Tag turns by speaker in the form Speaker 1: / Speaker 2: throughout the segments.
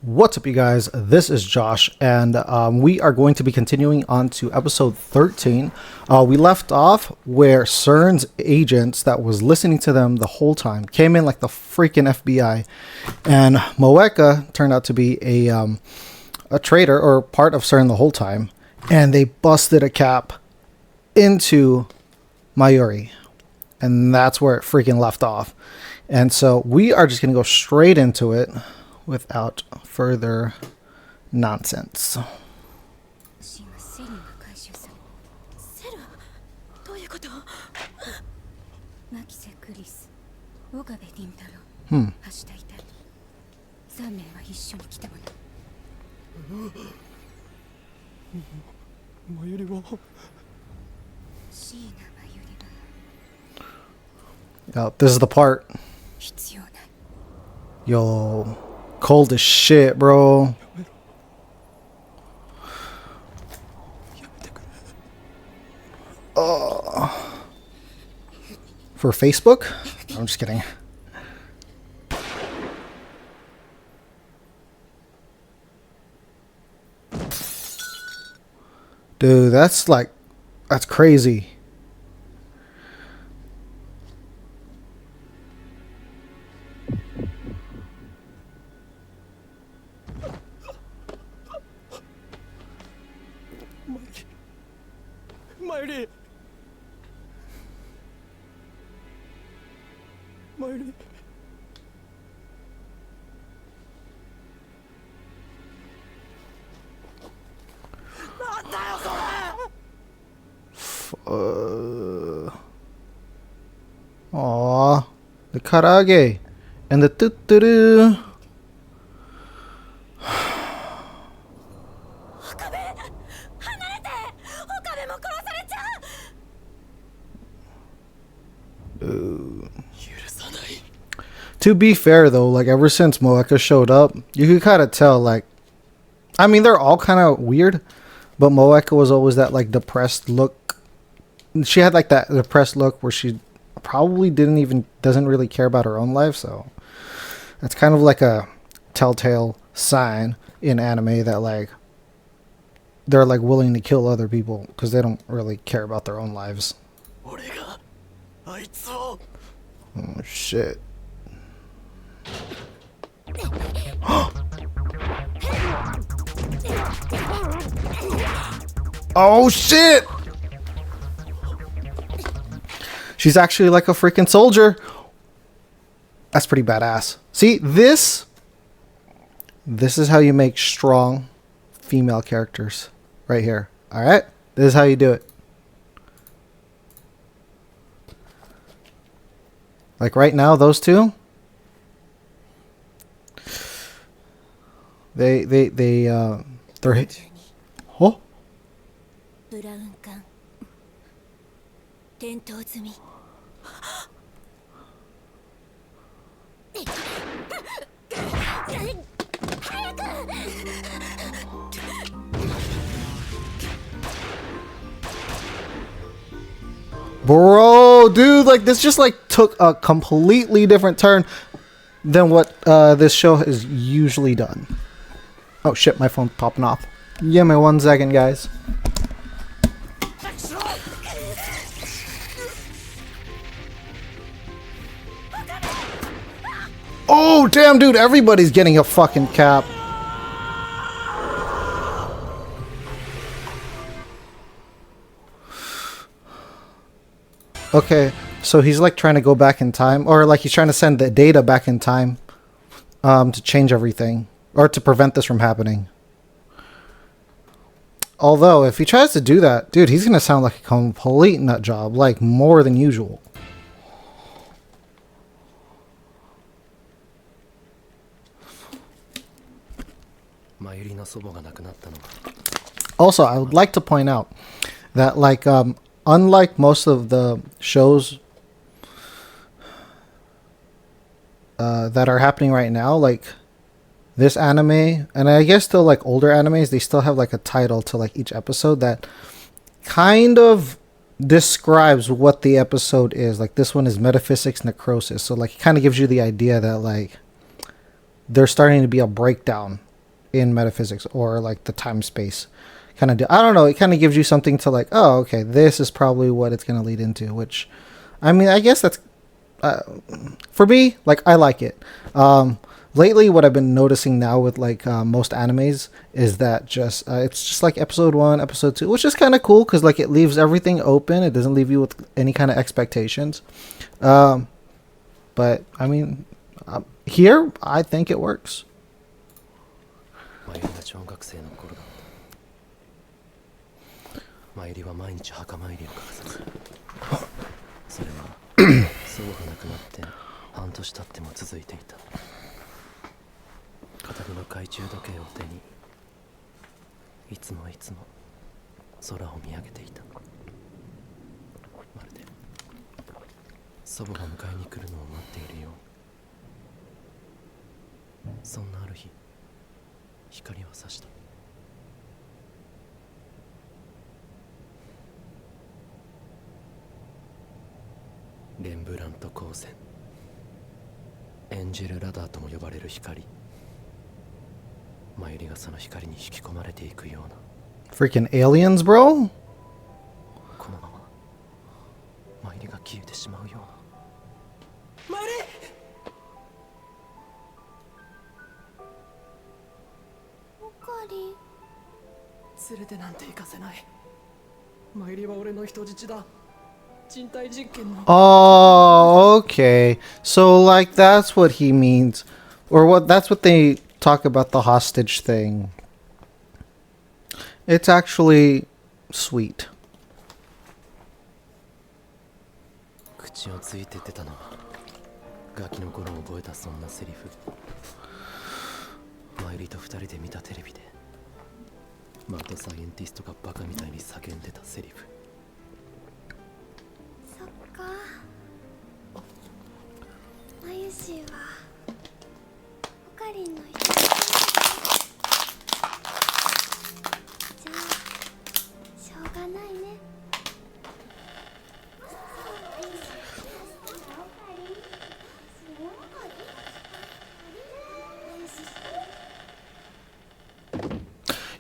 Speaker 1: What's up, you guys? This is Josh, and we are going to be continuing on to episode 13. We left off where CERN's agents that was listening to them the whole time came in like the freaking FBI, and MAYURIIII turned out to be a traitor or part of CERN the whole time, and they busted a cap into MAYURIIII, and that's where it freaking left off. And so we are just going to go straight into it without further nonsense. Oh, this is the part. Yo, cold as shit, bro. For Facebook? I'm just kidding. Dude, that's crazy.
Speaker 2: MAYURIIIII.
Speaker 1: Aww, the karage and the tuturu. To be fair though, like ever since MAYURIIIII showed up, you could kind of tell, like, I mean, they're all kind of weird, but MAYURIIIII was always that like depressed look. She had like that depressed look where she probably doesn't really care about her own life, so that's kind of like a telltale sign in anime that like they're like willing to kill other people because they don't really care about their own lives. Oh shit. Oh shit! She's actually like a freaking soldier. That's pretty badass. See, this is how you make strong female characters right here. All right? This is how you do it. Like right now, those two, they're oh. Bro, dude, like this just like took a completely different turn than what this show has usually done. Oh shit, my phone's popping off. Give me 1 second, guys. Oh damn, dude, everybody's getting a fucking cap. Okay, so he's like trying to go back in time, or like he's trying to send the data back in time to change everything, or to prevent this from happening. Although, if he tries to do that, dude, he's gonna sound like a complete nut job, like more than usual. Also, I would like to point out that, like, unlike most of the shows that are happening right now, like this anime, and I guess still like older animes, they still have like a title to like each episode that kind of describes what the episode is. Like this one is Metaphysics Necrosis, so like it kind of gives you the idea that like there's starting to be a breakdown in metaphysics or like the time space kind of do. I don't know. It kind of gives you something to like, oh, okay, this is probably what it's going to lead into, which, I mean, I guess that's, for me, like, I like it. Lately, what I've been noticing now with like most animes is that just it's just like episode 1, episode 2, which is kind of cool because like it leaves everything open. It doesn't leave you with any kind of expectations. But I mean, here I think it works.
Speaker 2: マユリが小学生の頃だった。マユリは毎日墓参りを欠かさず。それは祖母が亡くなって半年経っても続いていた。片手の懐中時計を手にいつもいつも空を見上げていた。まるで祖母が迎えに来るのを待っているように。そんなある日、光は差した。レンブラント光線、エンジェルラダーとも呼ばれる光。マユリがその光に引き込まれていくような。
Speaker 1: Freaking aliens, bro.
Speaker 2: このままマユリが消えてしまうような。マユリ！
Speaker 3: おかりん、
Speaker 2: 連れてなんて行かせない。マユリは俺の人質だ。人体実験の。
Speaker 1: Oh, okay. So like that's what he means, or that's what they talk about the hostage thing. It's actually sweet.
Speaker 2: 口をついて出たのはガキの頃覚えたそんなセリフ。マユリと二人で見たテレビでマッドサイエンティストがバカみたいに叫んでたセリフ。
Speaker 3: そっか。マユシーはおかりんの人。じゃあしょうがないね。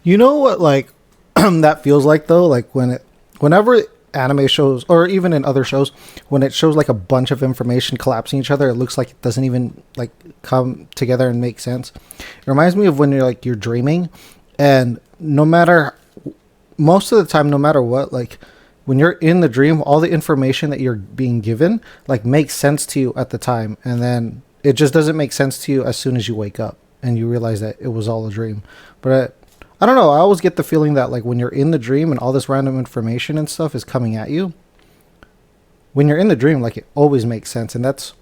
Speaker 1: You know what, like, that feels like though, like whenever anime shows, or even in other shows, when it shows like a bunch of information collapsing each other, it looks like it doesn't even like come together and make sense. It reminds me of when you're dreaming, and most of the time, no matter what, like when you're in the dream, all the information that you're being given like makes sense to you at the time, and then it just doesn't make sense to you as soon as you wake up and you realize that it was all a dream. But I don't know, I always get the feeling that like when you're in the dream and all this random information and stuff is coming at you, when you're in the dream, like it always makes sense. And that's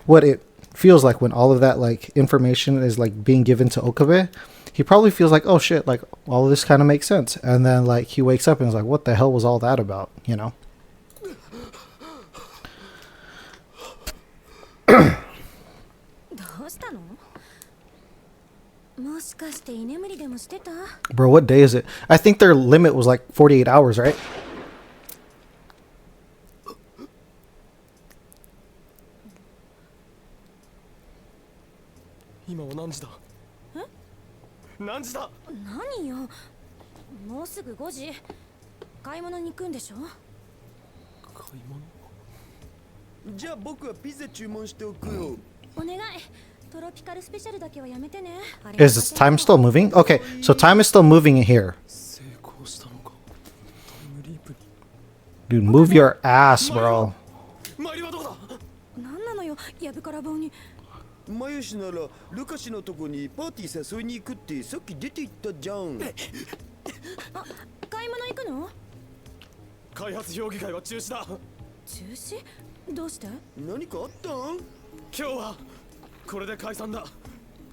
Speaker 1: what it feels like when all of that like information is like being given to Okabe. He probably feels like, oh shit, like all of this kind of makes sense. And then like he wakes up and is like, what the hell was all that about, you know?
Speaker 3: どうしたの？もしかして居眠りでもしてた？
Speaker 1: Bro, what day is it? I think their limit was like 48 hours, right?
Speaker 2: 今は何時だ？え？何時だ？
Speaker 3: 何よ、もうすぐ5時。買い物に行くんでしょ？
Speaker 2: 買い物？
Speaker 4: じゃあ僕はピザ注文しておくよ。
Speaker 3: お願い。トロピカルスペシャルだけはやめてね。
Speaker 1: Is this time still moving? Okay, so time is still moving in here.
Speaker 2: 成功したのか？タイムリープに。
Speaker 1: Dude, move your ass, bro.
Speaker 2: マユリはどうだ？
Speaker 3: なんなのよ、やぶから棒に。
Speaker 4: マユシならルカシのとこにパーティー誘いに行くってさっき出て行ったじゃん。
Speaker 3: あ、買い物行くの？
Speaker 2: 開発評議会は中止だ。
Speaker 3: 中止？どうして？
Speaker 4: 何かあったん？
Speaker 2: 今日はこれで解散だ。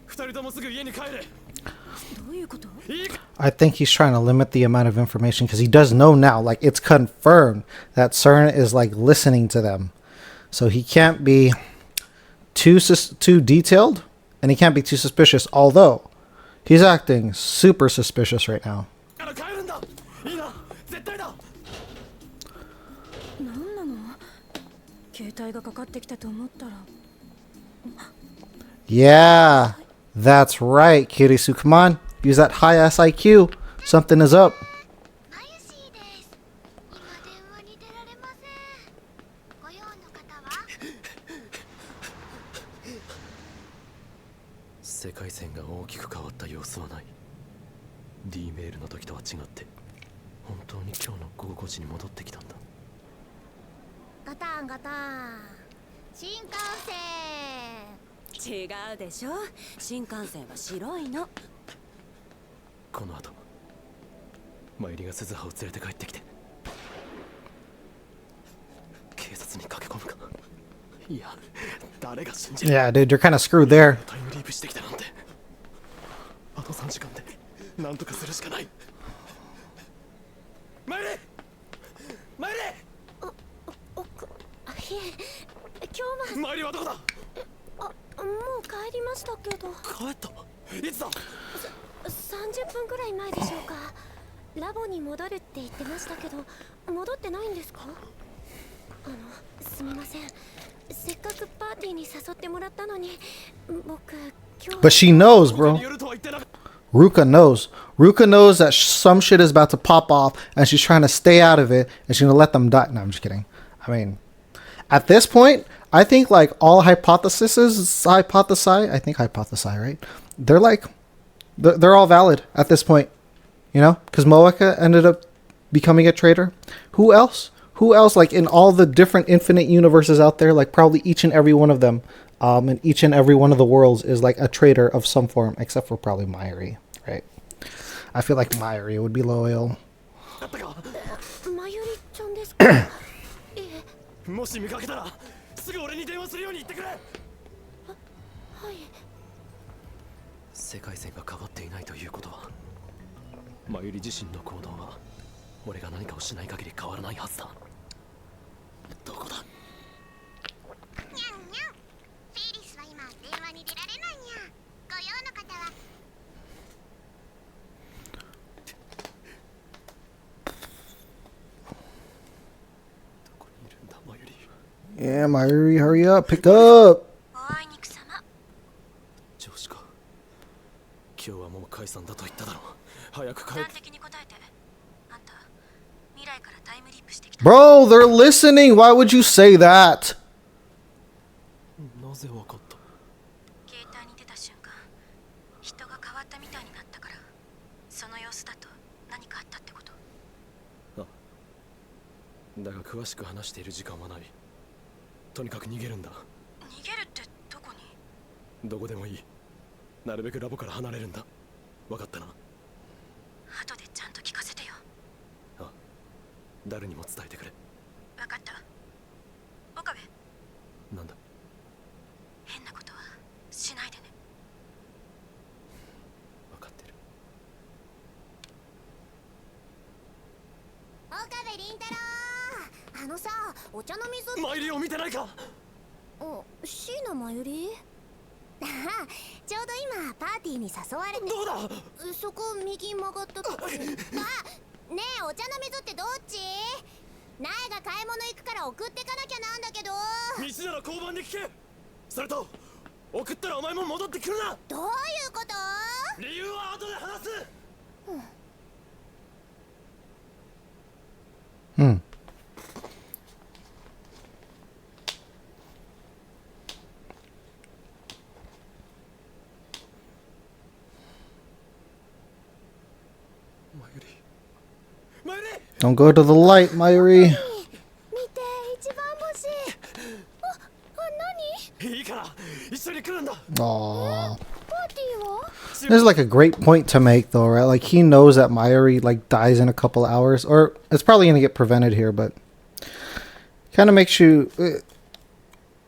Speaker 2: 二人ともすぐ家に帰れ。
Speaker 3: どういうこと？
Speaker 1: I think he's trying to limit the amount of information because he does know now, like it's confirmed that CERN is like listening to them. So he can't be too detailed and he can't be too suspicious, although he's acting super suspicious right now.
Speaker 2: 帰るんだ。いいな、絶対だ。
Speaker 3: なんなの？携帯がかかってきたと思ったら。
Speaker 1: Yeah, that's right, Kirisu. Come on. Use that high ass IQ. Something is up.
Speaker 5: マユシーです。今電話に出られません。ご用の方は？
Speaker 2: 世界線が大きく変わった様子はない。 D メールの時とは違って本当に今日の午後5時に戻ってきたんだ。
Speaker 3: ガタンガタン。新幹線。違うでしょ。新幹線は白いの。
Speaker 2: この後マユリが鈴葉を連れて帰ってきて警察に駆け込むか。いや、誰が信じる。
Speaker 1: Yeah, dude, you're kind of screwed there.
Speaker 2: タイムリープしてきたなんて。あと3時間でなんとかするしかない。マユリ、マユリ。
Speaker 3: いえ、今日は。
Speaker 2: マユリはどこだ。
Speaker 3: もう帰りましたけど。
Speaker 2: 帰った。いつだ。
Speaker 3: 30分くらい前でしょうか。ラボに戻るって言ってましたけど、戻ってないんですか？すみません。せっかくパーティーに誘ってもらったのに、僕今日。
Speaker 1: But she knows, bro. Ruka knows. Ruka knows that some shit is about to pop off, and she's trying to stay out of it, and she's gonna let them die. No, I'm just kidding. I mean, at this point, I think like all hypotheses, right? They're like, they're all valid at this point, you know? Because Moeka ended up becoming a traitor. Who else? Who else? Like in all the different infinite universes out there, like probably each and every one of them. And each and every one of the worlds is like a traitor of some form, except for probably Mayuri, right? I feel like Mayuri would be loyal.
Speaker 3: マユリちゃんですか？
Speaker 2: もし見かけたらすぐ俺に電話するように言ってくれ。
Speaker 3: はい。
Speaker 2: 世界線が変わっていないということは、マユリ自身の行動は俺が何かをしない限り変わらないはずだ。どこだ。
Speaker 5: にゃんにゃん。フェリスは今電話に出られないにゃ。ご用の方は？
Speaker 2: どこにいるんだマユリ。
Speaker 1: Yeah, Mayuri, hurry up, pick up.
Speaker 5: おあいにくさま。
Speaker 2: 上司か。今日はもう解散だと言っただろう。早く帰って。
Speaker 3: 端的に答えて。あんた未来からタイムリープしてきた。
Speaker 1: Bro, they're listening. Why would you say that?
Speaker 2: なぜわかった。
Speaker 3: 携帯に出た瞬間、人が変わったみたいになったから、その様子だと何かあったってこと。
Speaker 2: あ、だが詳しく話している時間はない。とにかく逃げるんだ。
Speaker 3: 逃げるってどこに？
Speaker 2: どこでもいい。なるべくラボから離れるんだ。わかったな。
Speaker 3: 後でちゃんと聞かせてよ。
Speaker 2: あ、誰にも伝えてくれ。
Speaker 3: わかった。岡部、
Speaker 2: なんだ。
Speaker 3: 変なことはしないでね。
Speaker 2: わかってる。
Speaker 5: 岡部倫太郎。さ、お茶の水。
Speaker 2: マユリを見てないか。
Speaker 5: C のマユリ。ああ、ちょうど今パーティーに誘われて。
Speaker 2: どうだ。
Speaker 5: そこ右曲がったとこ。あ、ねえ、お茶の水ってどっち？苗が買い物行くから送ってかなきゃなんだけど。
Speaker 2: 道なら交番で聞け。それと送ったらお前も戻ってくるな。
Speaker 5: どういうこと？
Speaker 2: 理由は後で話す。
Speaker 1: Don't go to the light, Mayuri.
Speaker 5: 見て、一番星。何？
Speaker 2: いいから一緒に来るんだ。
Speaker 1: Aww.
Speaker 5: パーティーは？
Speaker 1: There's like a great point to make though, right? Like he knows that Mayuri like dies in a couple hours, or it's probably gonna get prevented here, but kind of makes you.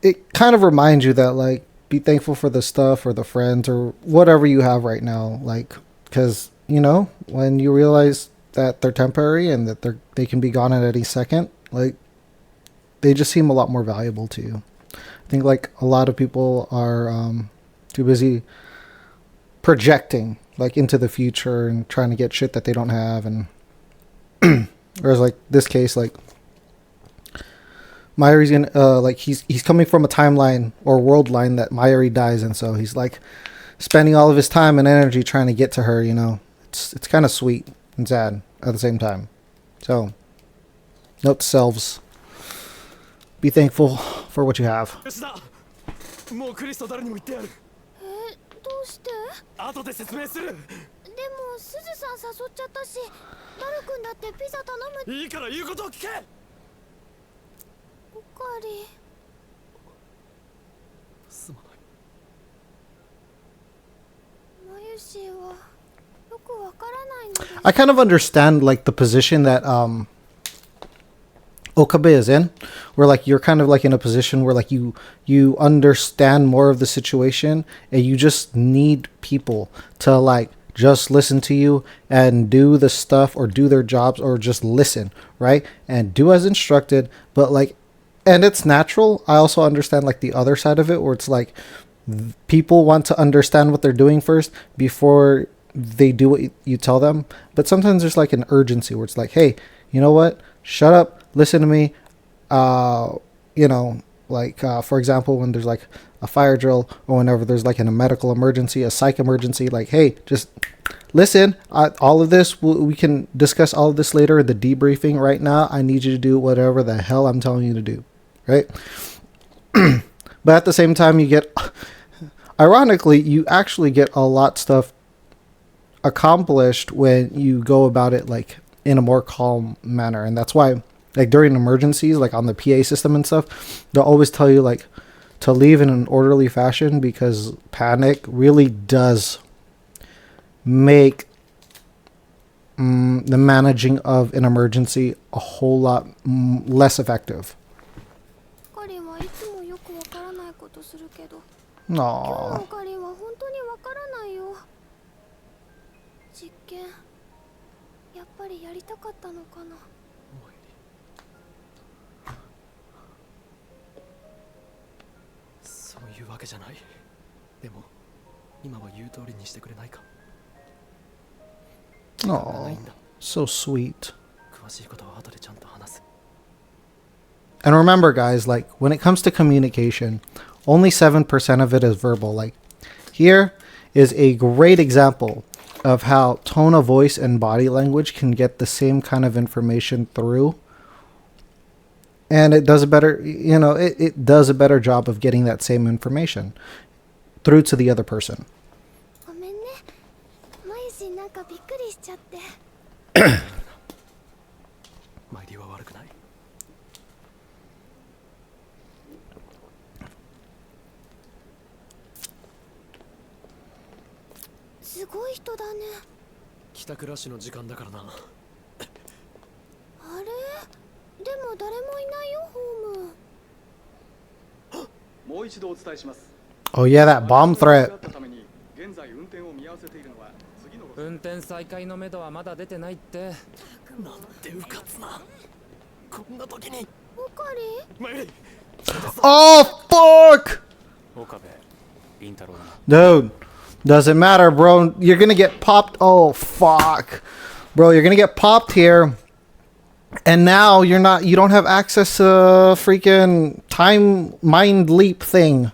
Speaker 1: It kind of reminds you that like be thankful for the stuff or the friends or whatever you have right now, like because you know when you realize that they're temporary and that they can be gone at any second, like they just seem a lot more valuable to you. I think like a lot of people are too busy projecting like into the future and trying to get shit that they don't have, and whereas like this case, like Mayuri's gonna like he's coming from a timeline or world line that Mayuri dies in, so he's like spending all of his time and energy trying to get to her, you know. It's kind of sweet and sad at the same time. So, note to selves. Be thankful for what you have.
Speaker 2: よしだ。もうクリスと誰にも言ってやる。
Speaker 3: どうして？
Speaker 2: 後で説明する。
Speaker 3: でもすずさん誘っちゃったし、ダル君だってピザ頼む。
Speaker 2: いいから言うことを聞け。
Speaker 3: おかわり。
Speaker 2: すまない。
Speaker 3: マユシーはよくわからないのです。
Speaker 1: I kind of understand like the position that Okabe is in, where like you're kind of like in a position where like you understand more of the situation and you just need people to like just listen to you and do the stuff or do their jobs or just listen, right? And do as instructed, but like, and it's natural. I also understand like the other side of it where it's like people want to understand what they're doing first before they do what you tell them. But sometimes there's like an urgency where it's like, hey, you know what? Shut up. Listen to me. You know, like for example, when there's like a fire drill or whenever there's like a medical emergency, a psych emergency, like, hey, just listen. All of this, we can discuss all of this later in the debriefing. Right now, I need you to do whatever the hell I'm telling you to do, right? But at the same time, you get, ironically, you actually get a lot stuff accomplished when you go about it like in a more calm manner. And that's why like during emergencies, like on the PA system and stuff, they'll always tell you like to leave in an orderly fashion because panic really does make the managing of an emergency a whole lot less effective.
Speaker 3: オカリンはいつもよくわからないことするけど、
Speaker 1: Aww.
Speaker 3: 今日のオカリンは本当にわからないよ。実験やっぱりやりたかったのかな。
Speaker 2: そういうわけじゃない。でも今は言う通りにしてくれないか。
Speaker 1: Aww. So sweet.
Speaker 2: 詳しいことは後でちゃんと話す。
Speaker 1: And remember, guys, like when it comes to communication, only 7% of it is verbal. Like here is a great example of how tone of voice and body language can get the same kind of information through. And it does a better, you know, it does a better job of getting that same information through to the other person.
Speaker 3: ごめんね。マユシーなんかびっくりしちゃって。
Speaker 2: マイリーは悪くない。
Speaker 3: すごい人だね。
Speaker 2: 帰宅ラッシュの時間だからな。
Speaker 3: あれ？でも誰もいないよ、ホーム。
Speaker 6: もう一度お伝えします。
Speaker 1: Oh yeah, that bomb threat.
Speaker 6: 現在運転を見合わせているのは次の
Speaker 2: 運転再開のめどはまだ出てないって。なんてうかつな。こんな時に。
Speaker 3: オカリン？
Speaker 2: マイリー。
Speaker 1: Oh, fuck!
Speaker 6: 岡部、凛太郎に。
Speaker 1: Dude, doesn't matter, bro. You're gonna get popped. Oh, fuck. Bro, you're gonna get popped here. And now you don't have access to freaking time mind leap thing.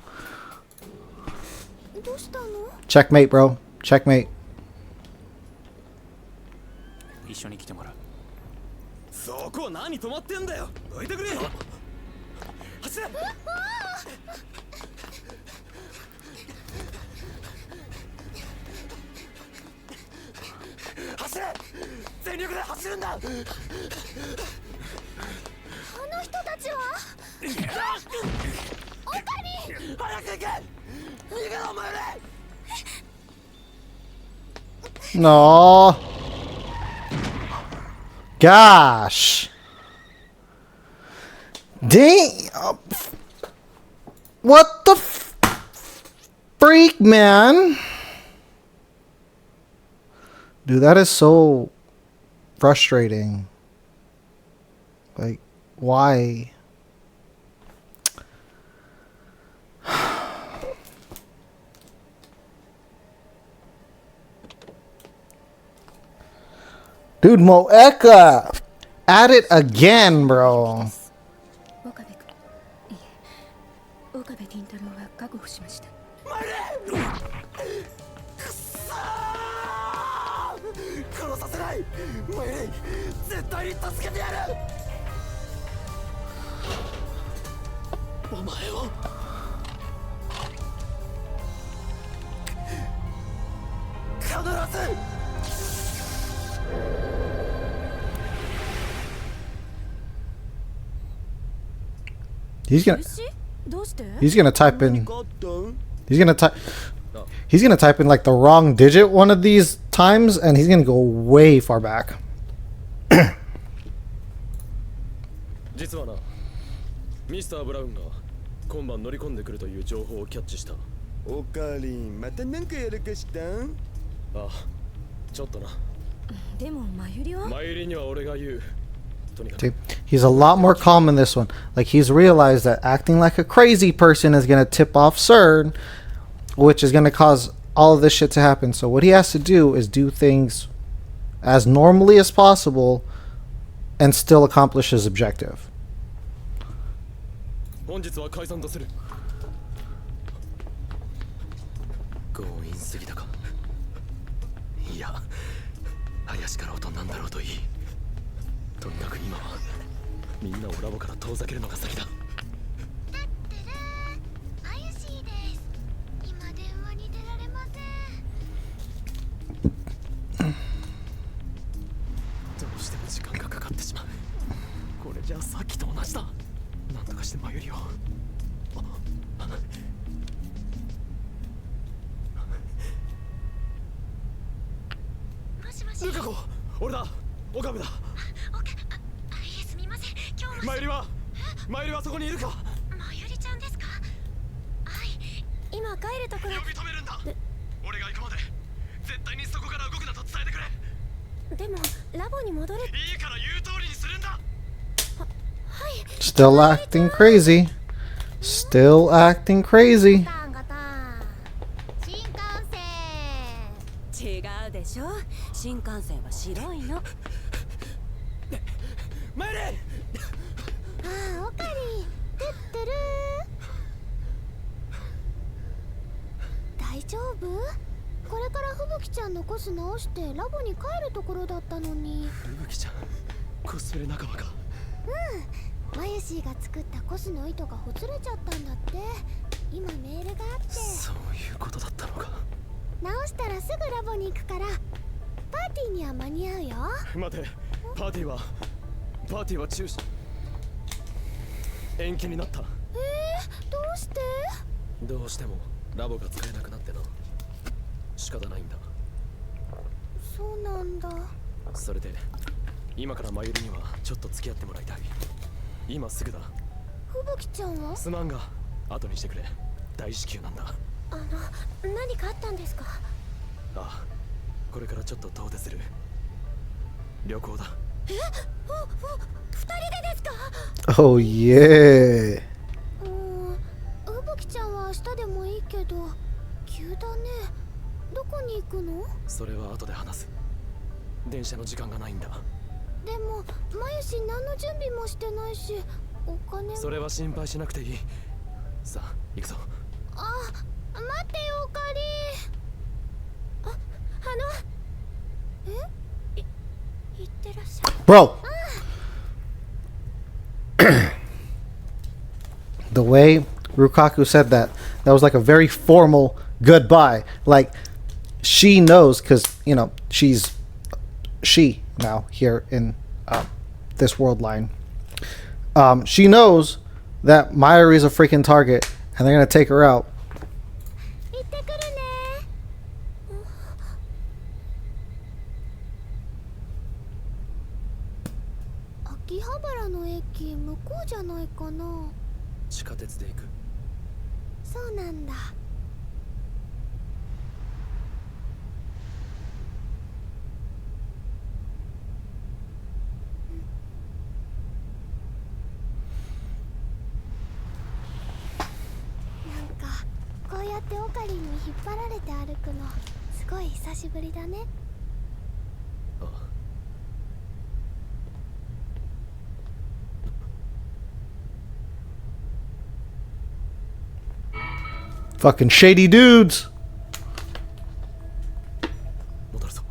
Speaker 3: どうしたの？
Speaker 1: Checkmate, bro. Checkmate.
Speaker 6: 一緒に来てもらう。
Speaker 2: そこ何止まってんだよ。どいてくれ。走れ。走れ。全力で走るんだ。あの
Speaker 3: 人たちは？オカリン！
Speaker 2: 早く行け。逃げろお前ら。
Speaker 1: No. Gosh. Dang. What the freak, man? Dude, that is so frustrating. Like, why? Dude, Moeka! At it again, bro.
Speaker 3: 岡部君。いえ、岡部倫太郎は確保しました。
Speaker 4: させない。マユリ絶対に助けてやる。お前を必ず。
Speaker 1: He's gonna
Speaker 3: どうして？
Speaker 1: he's gonna type in
Speaker 4: 何かあったん？
Speaker 1: he's gonna type in like the wrong digit one of these times, and he's gonna go way far back.
Speaker 7: 実はな、ミスター・ブラウンが今晩乗り込んでくるという情報をキャッチした。
Speaker 4: おかりん、また何かやらかしたん？
Speaker 7: ああ、ちょっとな。
Speaker 3: でもマユリは？
Speaker 7: マユリには俺が言う。とにか
Speaker 1: See,
Speaker 7: く
Speaker 1: he's a lot more calm in this one. Like he's realized that acting like a crazy person is gonna tip off CERN, which is gonna cause all of this shit to happen. So what he has to do is do things as normally as possible and still accomplish his objective.
Speaker 7: 本日は解散とする。
Speaker 2: 強引すぎたか。いや、怪しかろうとなんだろうといい。とにかく今はみんなをラボから遠ざけるのが先だ。
Speaker 5: 怪しいです。今電話に出られません。
Speaker 2: どうしても時間がかかってしまう。これじゃあさっきと同じだ。なんとかしてマユリを。
Speaker 5: もしもし。
Speaker 7: ルカ子、俺だ。オカムだ。
Speaker 5: いえ、すみません。今日
Speaker 7: マユリはそこにいるか。
Speaker 5: マユリちゃんですか？はい。
Speaker 3: 今帰るところ。
Speaker 7: 呼び止めるんだ。俺が行くまで絶対にそこから動くなと伝えてくれ。
Speaker 3: でもラボに戻る。
Speaker 7: いいから言う通りにするんだ。
Speaker 3: はい。
Speaker 1: Still acting crazy. Still acting crazy.
Speaker 5: ガタンガタン。新幹線。
Speaker 8: 違うでしょ。新幹線は白いの。
Speaker 7: マユリ。
Speaker 5: ああ、おかり。てってる。大丈夫？これから吹雪ちゃんのコス直してラボに帰るところだったのに。
Speaker 2: ルブキちゃん、コスプレ仲間か。
Speaker 5: マユシーが作ったコスの糸がほつれちゃったんだって。今メールがあって。
Speaker 2: そういうことだったのか。
Speaker 5: 直したらすぐラボに行くからパーティーには間に合うよ。
Speaker 7: 待て、パーティーは中止。延期になった。
Speaker 5: どうして？
Speaker 7: どうしてもラボが使えなくなってな。仕方ないんだ。
Speaker 5: そうなんだ。
Speaker 7: それで今からマユリにはちょっと付き合ってもらいたい。今すぐだ。
Speaker 5: 吹雪ちゃんは？
Speaker 7: すまんが後にしてくれ。大至急なんだ。
Speaker 3: 何かあったんですか？
Speaker 7: ああ、これからちょっと遠出する。旅行だ。
Speaker 3: 二人でですか？
Speaker 1: Oh yeah.
Speaker 5: 吹雪ちゃんは明日でもいいけど急だね。どこに行くの？
Speaker 7: それは後で話す。電車の時間がないんだ。
Speaker 5: でもマユシ何の準備もしてないしお金も。
Speaker 7: それは心配しなくていい。さあ行くぞ。
Speaker 5: あ、待ってよおかり。
Speaker 3: いってらっしゃい。
Speaker 1: Bro. The way Rukaku said that was like a very formal goodbye. Like she knows, because you know she's she now here in this world line. She knows that Mayuri is a freaking target, and they're gonna take her out.
Speaker 5: 行ってくるね。秋葉原の駅向こうじゃないかな。
Speaker 2: 地下鉄で行く。
Speaker 5: そうなんだ。 こうやってオカリンに引っ張られて歩くのすごい久しぶりだね。
Speaker 2: ああ。
Speaker 1: Fucking shady dudes.
Speaker 2: 戻るぞ。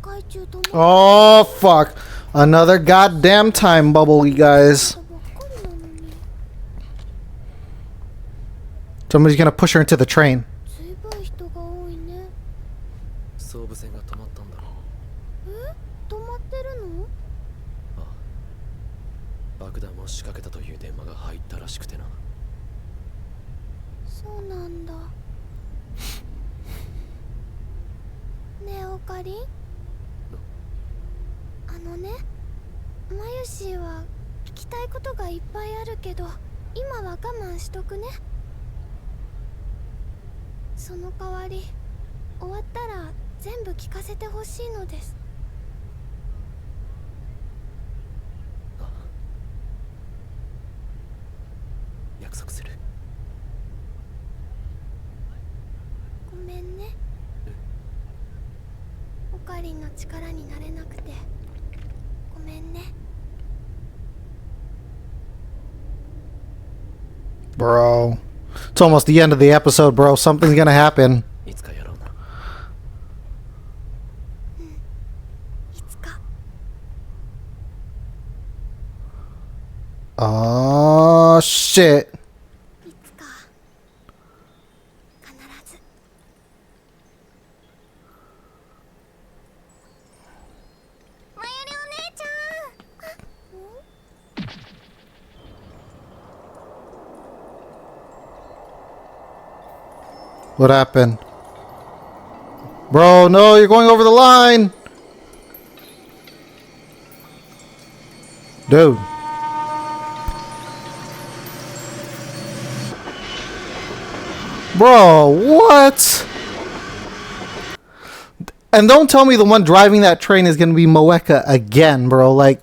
Speaker 3: 海中止まっ
Speaker 1: Oh, fuck. Another goddamn time bubble, you guys.
Speaker 3: たばっかりなのに
Speaker 1: Somebody's gonna push her into the train.
Speaker 3: ずいぶん人が多いね。
Speaker 2: 総武線が止まったんだろう。
Speaker 3: 止まってるの？
Speaker 2: 爆弾を仕掛けたという電話が入ったらしくてな。
Speaker 3: そうなんだ。ねえオカリン、ね、マユシーは聞きたいことがいっぱいあるけど今は我慢しとくね。その代わり終わったら全部聞かせてほしいのです。
Speaker 2: 約束する。
Speaker 3: ごめんね。オカリンの力になれなくてごめんね。
Speaker 1: Bro. It's almost the end of the episode, bro. Something's gonna happen.
Speaker 2: いつかやろうな。
Speaker 3: いつか。
Speaker 1: Oh, shit.
Speaker 3: いつか必ず。まゆりお姉ちゃん。
Speaker 1: What happened? Bro, no, you're going over the line. Dude. Bro, what? And don't tell me the one driving that train is going to be Moeka again, bro. Like...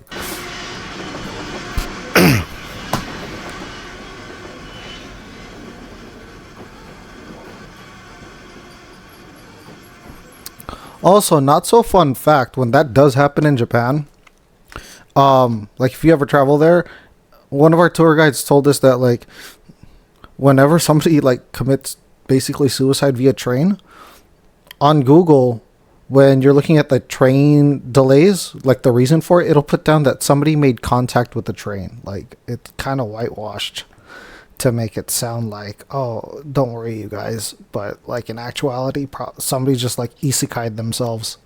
Speaker 1: Also, not so fun fact, when that does happen in Japan, like if you ever travel there, one of our tour guides told us that like whenever somebody like commits basically suicide via train, on Google, when you're looking at the train delays, like the reason for it, it'll put down that somebody made contact with the train. Like it's kind of whitewashed to make it sound like, oh, don't worry, you guys. But like in actuality, somebody just like isekai'd themselves.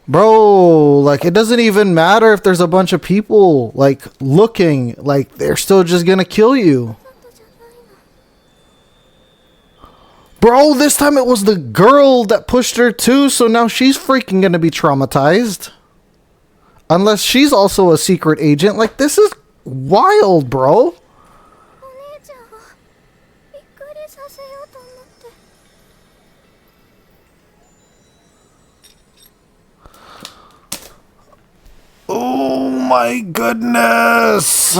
Speaker 1: Bro, like it doesn't even matter if there's a bunch of people like looking, like they're still just gonna kill you. Bro, this time it was the girl that pushed her too, so now she's freaking gonna be traumatized. Unless she's also a secret agent. Like, this is wild, bro. Oh my goodness.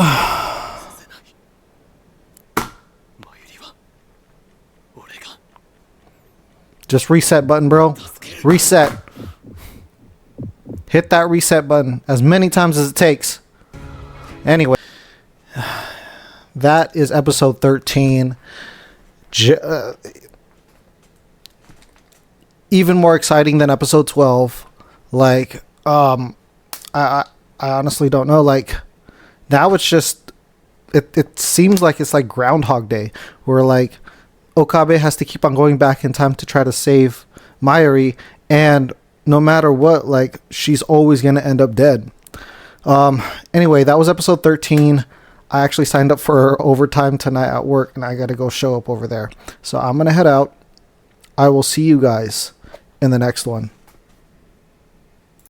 Speaker 1: Just reset button, bro. Reset. Hit that reset button as many times as it takes. Anyway, that is episode 13. Even more exciting than episode 12. Like, I honestly don't know. Like, now it's just, it seems like it's like Groundhog Day, where like Okabe has to keep on going back in time to try to save Mayuri, and no matter what, like, she's always going to end up dead. Anyway, that was episode 13. I actually signed up for overtime tonight at work, and I got to go show up over there. So I'm going to head out. I will see you guys in the next one.